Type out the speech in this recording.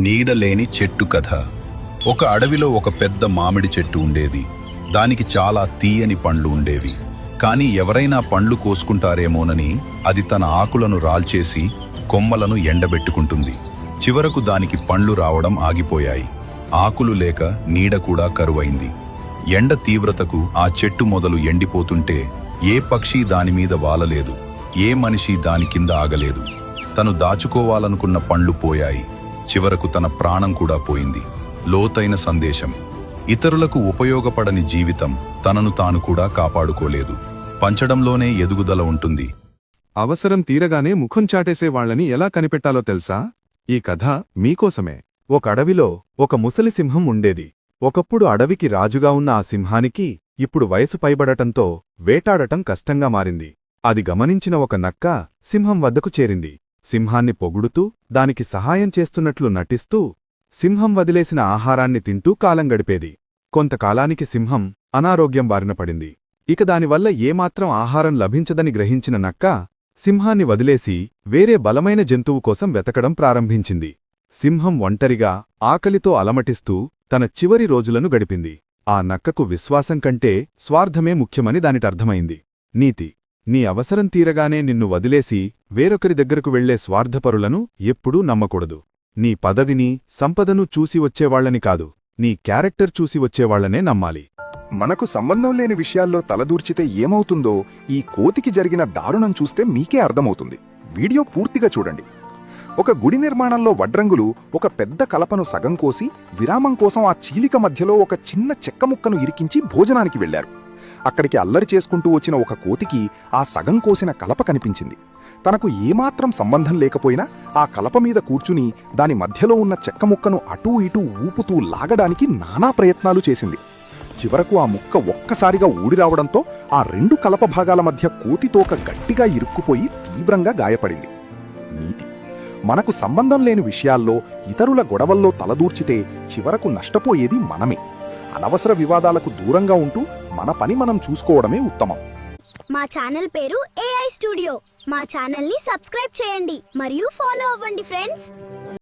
నీడలేని చెట్టు కథ. ఒక అడవిలో ఒక పెద్ద మామిడి చెట్టు ఉండేది. దానికి చాలా తీయని పండ్లు ఉండేవి. కానీ ఎవరైనా పండ్లు కోసుకుంటారేమోనని అది తన ఆకులను రాల్చేసి కొమ్మలను ఎండబెట్టుకుంటుంది. చివరకు దానికి పండ్లు రావడం ఆగిపోయాయి. ఆకులు లేక నీడ కూడా కరువైంది. ఎండ తీవ్రతకు ఆ చెట్టు మొదలు ఎండిపోతుంటే ఏ పక్షి దానిమీద వాలలేదు, ఏ మనిషి దాని కింద ఆగలేదు. తను దాచుకోవాలనుకున్న పండ్లు పోయాయి. చివరకు తన ప్రాణం కూడా పోయింది. లోతైన సందేశం: ఇతరులకు ఉపయోగపడని జీవితం తనను తాను కూడా కాపాడుకోలేదు. పంచడంలోనే ఎదుగుదల ఉంటుంది. అవసరం తీరగానే ముఖం చాటేసే వాళ్లని ఎలా కనిపెట్టాలో తెలుసా? ఈ కథ మీకోసమే. ఒక అడవిలో ఒక ముసలి సింహం ఉండేది. ఒకప్పుడు అడవికి రాజుగా ఉన్న ఆ సింహానికి ఇప్పుడు వయసు పైబడటంతో వేటాడటం కష్టంగా మారింది. అది గమనించిన ఒక నక్క సింహం వద్దకు చేరింది. సింహాన్ని పొగుడుతూ దానికి సహాయం చేస్తున్నట్లు నటిస్తూ సింహం వదిలేసిన ఆహారాన్ని తింటూ కాలం గడిపేది. కొంతకాలానికి సింహం అనారోగ్యం బారిన పడింది. ఇక దానివల్ల ఏమాత్రం ఆహారం లభించదని గ్రహించిన నక్క సింహాన్ని వదిలేసి వేరే బలమైన జంతువు కోసం వెతకడం ప్రారంభించింది. సింహం ఒంటరిగా ఆకలితో అలమటిస్తూ తన చివరి రోజులను గడిపింది. ఆ నక్కకు విశ్వాసం కంటే స్వార్థమే ముఖ్యమని దానిటర్థమైంది. నీతి: నీ అవసరం తీరగానే నిన్ను వదిలేసి వేరొకరి దగ్గరకు వెళ్లే స్వార్థపరులను ఎప్పుడూ నమ్మకూడదు. నీ పదవిని, సంపదను చూసి వచ్చేవాళ్లని కాదు, నీ క్యారెక్టర్ చూసి వచ్చేవాళ్లనే నమ్మాలి. మనకు సంబంధం లేని విషయాల్లో తలదూర్చితే ఏమవుతుందో ఈ కోతికి జరిగిన దారుణం చూస్తే మీకే అర్థమవుతుంది. వీడియో పూర్తిగా చూడండి. ఒక గుడి నిర్మాణంలో వడ్రంగులు ఒక పెద్ద కలపను సగం కోసి విరామం కోసం ఆ చీలిక మధ్యలో ఒక చిన్న చెక్క ముక్కను ఇరికించి భోజనానికి వెళ్లారు. అక్కడికి అల్లరి చేసుకుంటూ వచ్చిన ఒక కోతికి ఆ సగం కోసిన కలప కనిపించింది. తనకు ఏమాత్రం సంబంధం లేకపోయినా ఆ కలప మీద కూర్చుని దాని మధ్యలో ఉన్న చెక్క ముక్కను అటూ ఇటూ ఊపుతూ లాగడానికి నానా ప్రయత్నాలు చేసింది. చివరకు ఆ ముక్క ఒక్కసారిగా ఊడిరావడంతో ఆ రెండు కలప భాగాల మధ్య కోతితోక గట్టిగా ఇరుక్కుపోయి తీవ్రంగా గాయపడింది. నీతి: మనకు సంబంధం లేని విషయాల్లో ఇతరుల గొడవల్లో తలదూర్చితే చివరకు నష్టపోయేది మనమే. అనవసర వివాదాలకు దూరంగా ఉంటూ మన పని మనం చూసుకోవడమే ఉత్తమం. మా ఛానల్ పేరు AI స్టూడియో. మా ఛానల్ ని సబ్స్క్రైబ్ చేయండి మరియు ఫాలో అవ్వండి ఫ్రెండ్స్.